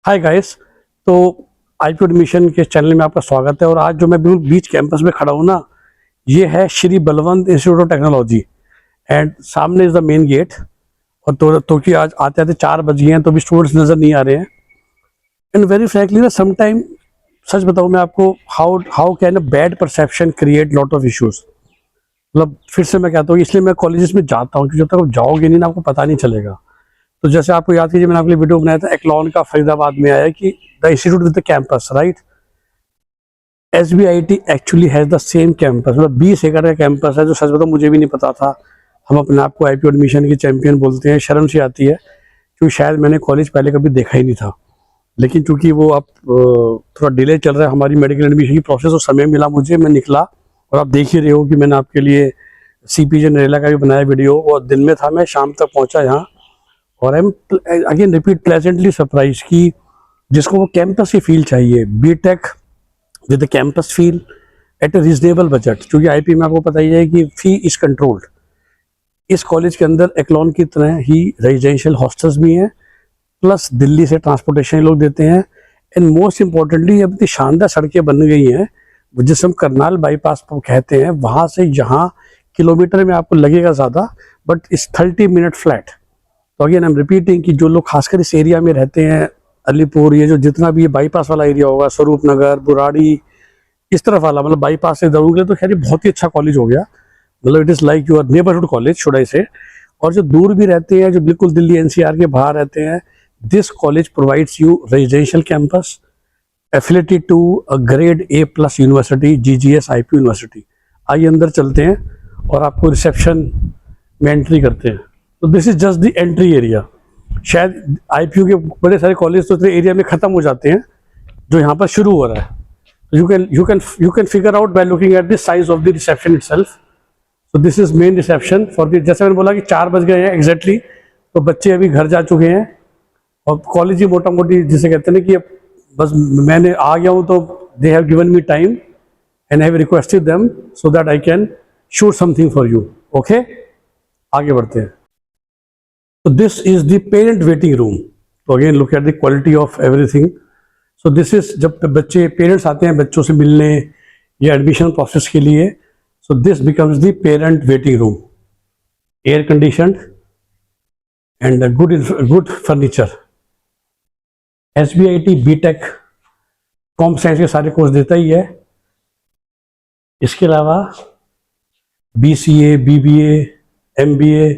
Hi guys. तो IP admission के channel में आपका स्वागत है। और आज जो मैं बिल्कुल बीच कैंपस में खड़ा हूँ ना, ये है Shri Balwant institute of technology and सामने इज द मेन गेट। और तो कि आज आते आते 4 बज गए हैं तो भी स्टूडेंट्स नज़र नहीं आ रहे हैं। एंड वेरी फ्रैंकली ना सम टाइम, सच बताऊँ मैं आपको, how how can a bad perception create lot of issues. मतलब फिर से मैं कहता हूँ, इसलिए मैं कॉलेजेस में जाता हूँ, क्योंकि जब तक आप जाओगे नहीं ना, आपको पता नहीं चलेगा। तो जैसे आपको याद कीजिए, मैंने आपके लिए वीडियो बनाया था एक्लॉन का, फरीदाबाद में आया कि the institute with the campus, right. SBIT actually has the same campus, मतलब 20 एकड़ का कैंपस है, जो सच बताऊं मुझे भी नहीं पता था। हम अपने आप को आईपी एडमिशन की चैंपियन बोलते हैं, शर्म सी आती है क्योंकि शायद मैंने कॉलेज पहले कभी देखा ही नहीं था। लेकिन चूंकि वो अब थोड़ा डिले चल रहा है हमारी मेडिकल एडमिशन की प्रोसेस, और समय मिला मुझे, मैं निकला। और आप देख ही रहे हो कि मैंने आपके लिए CPJ नरेला का भी बनाया वीडियो, और दिन में था, मैं शाम तक पहुंचा यहाँ। और I am again repeat pleasantly surprise कि जिसको वो कैंपस की फील चाहिए, BTech with the campus feel at a reasonable budget. क्योंकि आईपी में आपको पता ही है कि फी इज कंट्रोल्ड। इस कॉलेज के अंदर एक्लॉन की तरह ही रेजिडेंशियल हॉस्टल्स भी हैं, प्लस दिल्ली से ट्रांसपोर्टेशन लोग देते हैं। एंड मोस्ट इंपॉर्टेंटली, अब इतनी शानदार सड़कें बन गई हैं, जिसे हम करनाल बाईपास पर कहते हैं, वहाँ से यहाँ किलोमीटर में आपको लगेगा ज़्यादा, बट इस 30 मिनट फ्लैट। तो अगेन आई एम रिपीटिंग कि जो लोग खासकर इस एरिया में रहते हैं, अलीपुर, ये जो जितना भी ये बाईपास वाला एरिया होगा, स्वरूप नगर, बुराड़ी, इस तरफ वाला, मतलब बाईपास से दौड़ोगे तो खैर ये बहुत ही अच्छा कॉलेज हो गया। मतलब it is like your neighbourhood college, should I से। और जो दूर भी रहते हैं, जो बिल्कुल दिल्ली NCR के बाहर रहते हैं, this college provides you residential campus affiliated to a grade A+ university, GGS IP university. आइए अंदर चलते हैं और आपको रिसेप्शन में एंट्री करते हैं। तो this is just the entry area. शायद IPU के बड़े सारे कॉलेज तो इतने एरिया में खत्म हो जाते हैं, जो यहाँ पर शुरू हो रहा है। You can figure out by looking at the size of the reception itself. So this is main reception for the, जैसे मैंने बोला कि 4 बज गए हैं एग्जैक्टली, तो बच्चे अभी घर जा चुके हैं। और कॉलेज ही मोटा मोटी जिसे कहते हैं ना कि अब बस मैंने आ गया हूँ, तो they have given me time and I have requested them so that I can shoot something for you. Okay, आगे बढ़ते हैं। तो this is the parent waiting room. तो again look at the quality of everything. So this is, जब बच्चे parents आते हैं बच्चों से मिलने या एडमिशन प्रोसेस के लिए, so this becomes the parent waiting room. Air conditioned and good furniture. SBIT BTech comp science के सारे कोर्स देता ही है। इसके अलावा BCA, BBA, MBA,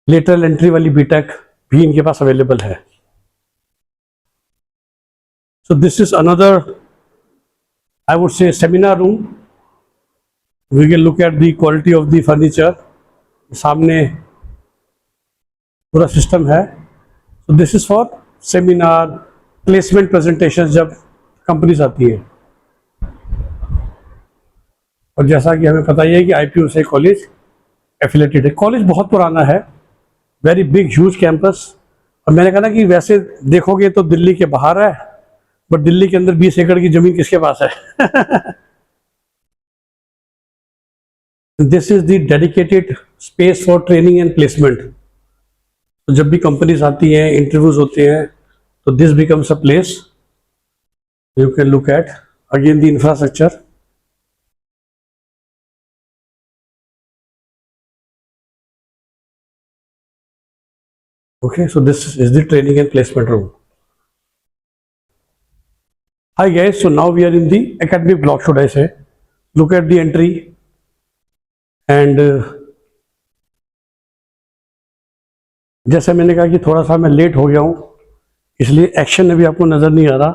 lateral entry वाली BTech भी इनके पास अवेलेबल है। सो this is another, I would say, seminar room. We can look at the quality of the furniture. सामने पूरा सिस्टम है। So this is for seminar, placement presentations जब companies आती है। और जैसा कि हमें पता ही है कि IPU से कॉलेज एफिलेटेड है। कॉलेज बहुत पुराना है, वेरी बिग ह्यूज कैंपस। और मैंने कहा ना कि वैसे देखोगे तो दिल्ली के बाहर है, बट दिल्ली के अंदर 20 एकड़ की जमीन किसके पास है? This is the dedicated space for training and placement. तो जब भी कंपनीज आती हैं, इंटरव्यूज होते हैं, तो this becomes a place you can look at. Again the infrastructure. Okay, so this is the training and placement room. Hi guys, so now we are in the academic block, should I say. Look at the entry and जैसे मैंने कहा कि थोड़ा सा मैं late हो गया हूँ, इसलिए एक्शन अभी आपको नज़र नहीं आ रहा,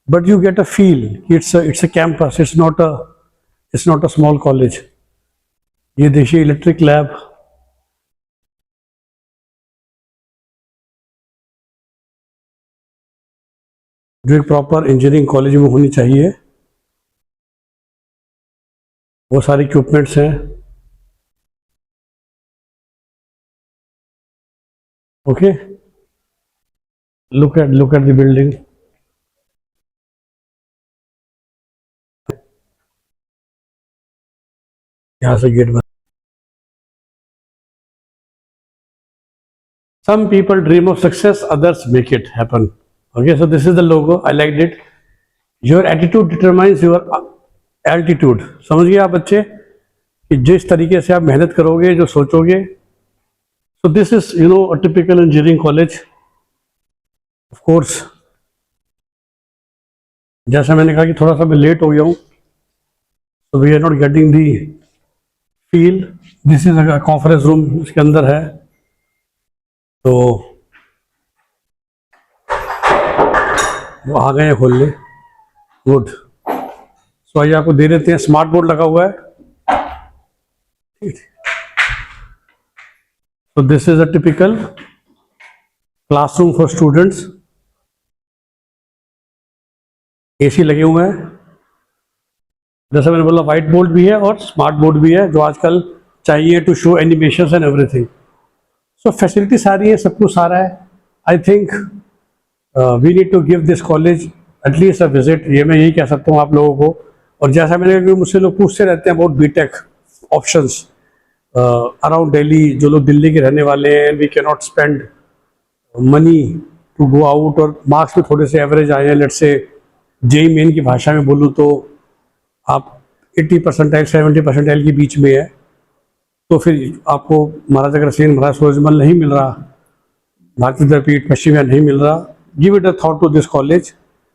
but you get a feel कि it's a campus, it's not a small college. ये देखिए इलेक्ट्रिक लैब, जो एक प्रॉपर इंजीनियरिंग कॉलेज में होनी चाहिए, वो सारे इक्विपमेंट्स हैं। Okay, look at the building. यहाँ से गेट बंद। Some people dream of success, others make it happen. Okay, so this is the logo. I liked it. Your attitude determines your altitude. समझ गए आप बच्चे कि जिस तरीके से आप मेहनत करोगे, जो सोचोगे. So this is, you know, a typical engineering college. Of course, जैसा मैंने कहा कि थोड़ा सा मैं लेट हो गया हूँ, so we are not getting the feel. This is a conference room, इसके अंदर है. तो वो आ गए हैं खोलने. गुड. सो आइए आपको दे देते हैं. स्मार्ट बोर्ड लगा हुआ है. So this is a typical classroom for students. AC लगे हुए हैं. जैसा मैंने बोला, व्हाइट बोर्ड भी है और स्मार्ट बोर्ड भी है, जो आजकल चाहिए to show animations and everything. So facility सारी है, सब कुछ सारा है. I think we need to give this college at least a visit. ये मैं यही कह सकता हूँ आप लोगों को. और जैसा मैंने, मुझसे लोग पूछते रहते हैं about BTech options around Delhi. जो लोग दिल्ली के रहने वाले हैं, we can not spend money to go out, और मार्क्स भी थोड़े से एवरेज आए हैं. लेट्स से जेई मेन की भाषा में बोलूँ तो आप 80 परसेंटाइल 70 परसेंटाइल के बीच में है, तो फिर आपको महाराजा अग्रसेन, महाराज सूरजमल नहीं मिल रहा, भारतीय विद्यापीठ, पश्चिम विहार नहीं मिल रहा. Give it a thought to this college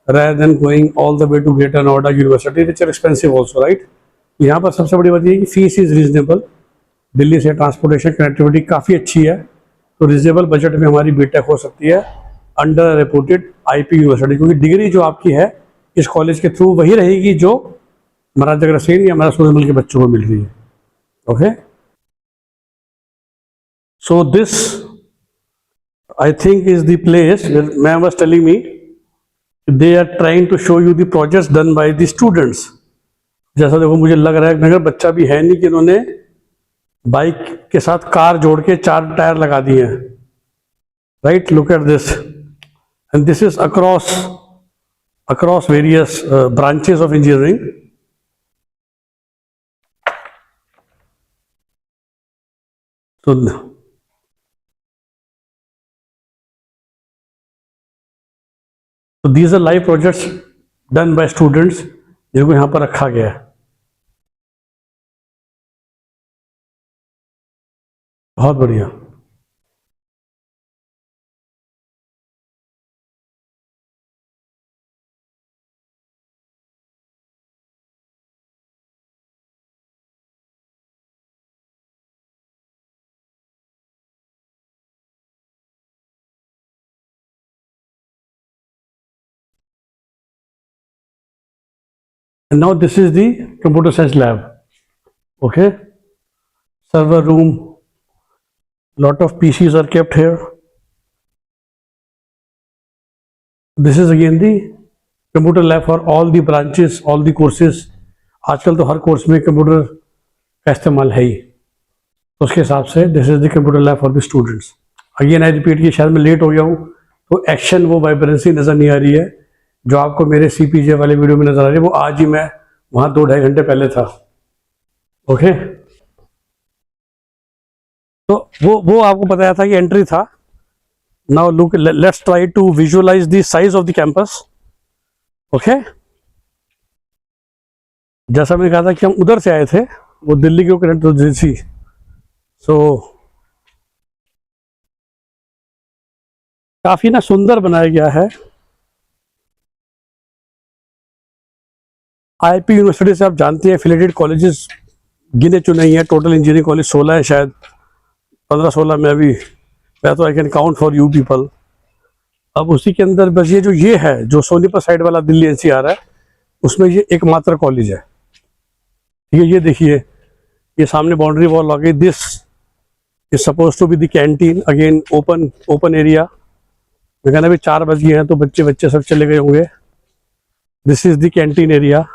rather than going all the way to get an Noida University, which are expensive also, right? यहाँ पर सबसे बड़ी बात ये है कि फीस इज रीजनेबल. दिल्ली से ट्रांसपोर्टेशन कनेक्टिविटी काफ़ी अच्छी है, तो रिजनेबल बजट में हमारी बीटेक हो सकती है अंडर रेपुटेड आईपी यूनिवर्सिटी. क्योंकि डिग्री जो आपकी है इस कॉलेज के थ्रू वही रहेगी जो महाराजा अग्रसेन या महाराज सूरजमल के बच्चों को मिल रही है. Okay, so this I think is the place. Ma'am was telling me they are trying to show you the projects done by the students. जैसा देखो, मुझे लग रहा है नगर बच्चा भी है नहीं कि इन्होंने बाइक के साथ कार जोड़ के 4 टायर लगा दिए हैं. Right, look at this. And this is across various branches of engineering. So these are live projects done by students जिनको यहाँ पर रखा गया है. बहुत बढ़िया. And now this is the computer science lab. Okay, server room, lot of PCs are kept here. This is again the computer lab for all the branches, all the courses. आजकल तो हर कोर्स में computer का इस्तेमाल है ही, तो उसके हिसाब से this is the computer lab for the students. Again I repeat कि शायद मैं लेट हो गया हूँ, तो एक्शन वो वाइब्रेंसी नज़र नहीं आ रही है जो आपको मेरे CPJ वाले वीडियो में नजर आ रही है. वो आज ही मैं वहाँ 2-2.5 घंटे पहले था. ओके, तो वो आपको बताया था कि एंट्री था. Now look, let's try to visualize the size of the campus. Okay, जैसा मैंने कहा था कि हम उधर से आए थे, वो दिल्ली के कनेक्ट तो थी. सो काफी ना सुंदर बनाया गया है. आईपी यूनिवर्सिटी से आप जानते हैं एफिलिएटेड कॉलेजेस गिने चुने ही हैं. टोटल इंजीनियरिंग कॉलेज 16 है, शायद 15-16 में अभी मैं तो I can count for you people. अब उसी के अंदर बस ये है जो सोनीपत साइड वाला दिल्ली NCR है, उसमें ये एकमात्र कॉलेज है. ये देखिए, ये सामने बाउंड्री वॉल आ गई. This is suppose to be the canteen. Again open area. मैं कहना अभी 4 बज गए हैं तो बच्चे सब चले गए होंगे. This is the canteen area.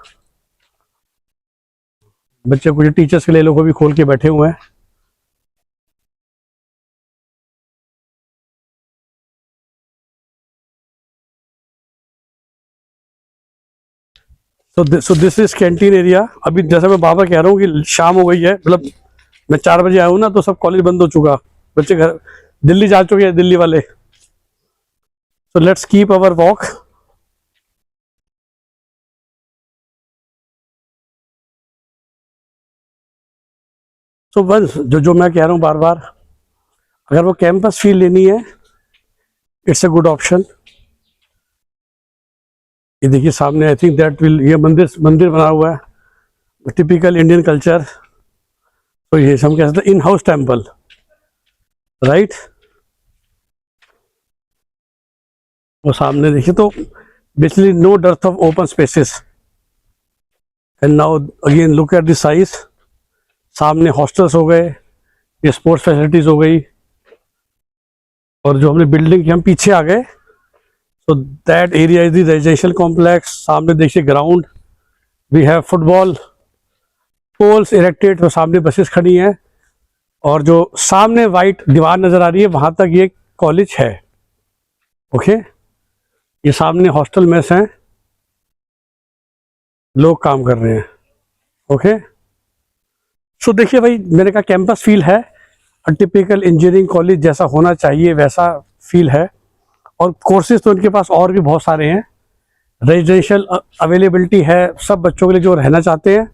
बच्चे कुछ टीचर्स के लिए लोग भी खोल के बैठे हुए हैं. सो दिस इज कैंटीन एरिया. अभी जैसा मैं बाबा कह रहा हूँ कि शाम हो गई है, मतलब मैं 4 बजे आया हूँ ना, तो सब कॉलेज बंद हो चुका. बच्चे घर दिल्ली जा चुके हैं दिल्ली वाले. So let's keep our walk. So once जो मैं कह रहा हूँ बार बार, अगर वो कैंपस फील लेनी है, इट्स अ गुड ऑप्शन. ये देखिए सामने, आई थिंक दैट विल, ये मंदिर बना हुआ है, टिपिकल इंडियन कल्चर. तो ये हम कह सकते हैं इन हाउस टेम्पल, राइट. वो सामने देखिए, तो basically no dearth of open spaces. And now again look at the size. सामने हॉस्टल्स हो गए, ये स्पोर्ट्स फैसिलिटीज हो गई, और जो हमने बिल्डिंग के हम पीछे आ गए, so that area is the residential complex. सामने देखिए ground, we have football poles erected, तो सामने बसेस खड़ी हैं, और जो सामने वाइट दीवार नजर आ रही है वहां तक ये कॉलेज है. ओके, ये सामने हॉस्टल मेस हैं, लोग काम कर रहे हैं. ओके, सो देखिए भाई, मैंने कहा कैंपस फील है, टिपिकल इंजीनियरिंग कॉलेज जैसा होना चाहिए वैसा फील है. और कोर्सेज तो इनके पास और भी बहुत सारे हैं, रेजिडेंशियल अवेलेबिलिटी है सब बच्चों के लिए जो रहना चाहते हैं,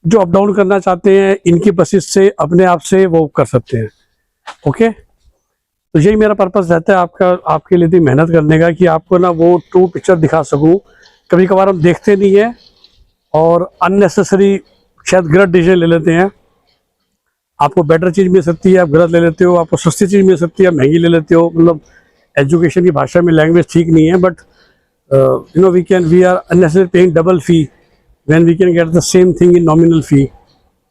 जो अप डाउन करना चाहते हैं, इनकी बसेस से अपने आप से वो कर सकते हैं. ओके, तो यही मेरा पर्पस रहता है आपके लिए मेहनत करने का, कि आपको ना वो ट्रू पिक्चर दिखा सकूं. कभी कभार हम देखते नहीं हैं और अननेसेसरी शायद गलत डिसीजन ले लेते हैं. आपको बेटर चीज़ मिल सकती है, आप गलत ले लेते हो. आपको सस्ती चीज़ मिल सकती है, आप महंगी ले लेते हो. मतलब एजुकेशन की भाषा में लैंग्वेज ठीक नहीं है, but you know we are unnecessary paying double fee when we can get the same thing in nominal fee.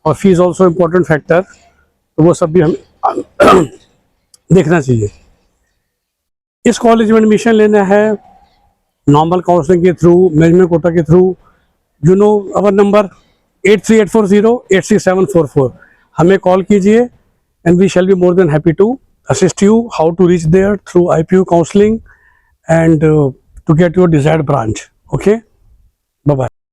और fee is also important factor, तो वो सब भी हम देखना चाहिए. इस कॉलेज में एडमिशन लेना है नॉर्मल काउंसलिंग के थ्रू, मैनेजमेंट कोटा के through. You know our number 8384086744. हमें कॉल कीजिए, and we shall be more than happy to assist you how to reach there through IPU counseling and to get your desired branch. Okay, bye bye.